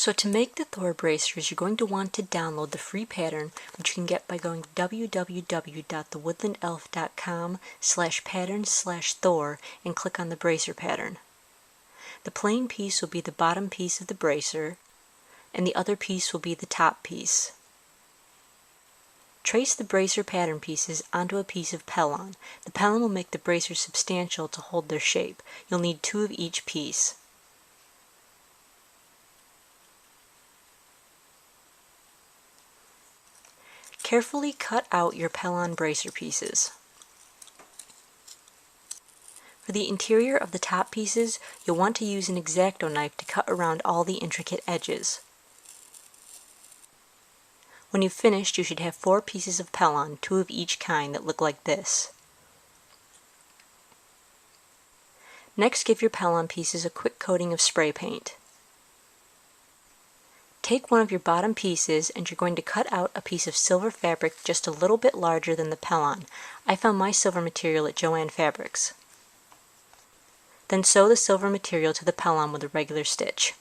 So to make the Thor bracers, you're going to want to download the free pattern, which you can get by going to www.thewoodlandelf.com/pattern/Thor and click on the bracer pattern. The plain piece will be the bottom piece of the bracer, and the other piece will be the top piece. Trace the bracer pattern pieces onto a piece of pellon. The pellon will make the bracer substantial to hold their shape. You'll need 2 of each piece. Carefully cut out your pellon bracer pieces. For the interior of the top pieces, you'll want to use an X-Acto knife to cut around all the intricate edges. When you've finished, you should have 4 pieces of pellon, 2 of each kind, that look like this. Next, give your pellon pieces a quick coating of spray paint. Take one of your bottom pieces and you're going to cut out a piece of silver fabric just a little bit larger than the pellon. I found my silver material at Joann Fabrics. Then sew the silver material to the pellon with a regular stitch.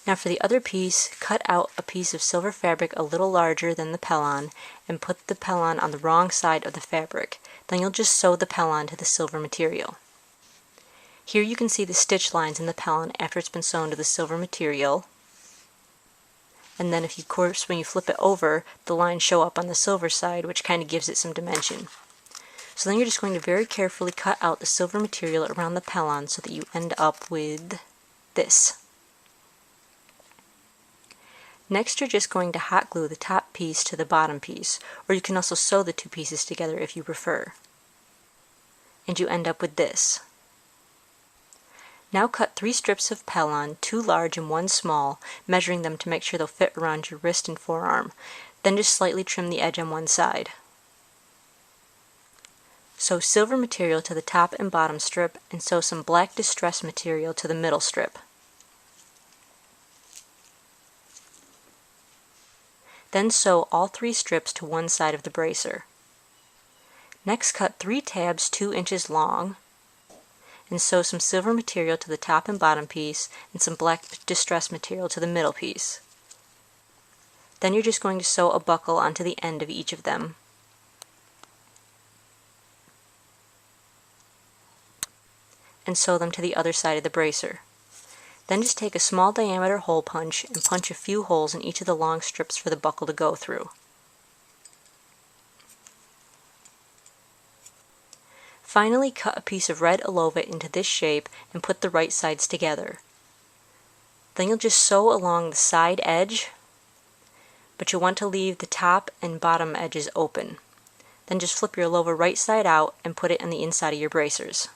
Now for the other piece, cut out a piece of silver fabric a little larger than the pellon and put the pellon on the wrong side of the fabric. Then you'll just sew the pellon to the silver material. Here you can see the stitch lines in the pellon after it's been sewn to the silver material. And then of course when you flip it over, the lines show up on the silver side, which kind of gives it some dimension. So then you're just going to very carefully cut out the silver material around the pellon so that you end up with this. Next, you're just going to hot glue the top piece to the bottom piece, or you can also sew the 2 pieces together if you prefer. And you end up with this. Now cut 3 strips of pellon, 2 large and 1 small, measuring them to make sure they'll fit around your wrist and forearm. Then just slightly trim the edge on one side. Sew silver material to the top and bottom strip, and sew some black distress material to the middle strip. Then sew all 3 strips to one side of the bracer. Next, cut 3 tabs 2 inches long, and sew some silver material to the top and bottom piece and some black distress material to the middle piece. Then you're just going to sew a buckle onto the end of each of them. And sew them to the other side of the bracer. Then just take a small diameter hole punch and punch a few holes in each of the long strips for the buckle to go through. Finally, cut a piece of red alova into this shape and put the right sides together. Then you'll just sew along the side edge, but you'll want to leave the top and bottom edges open. Then just flip your alova right side out and put it on the inside of your bracers.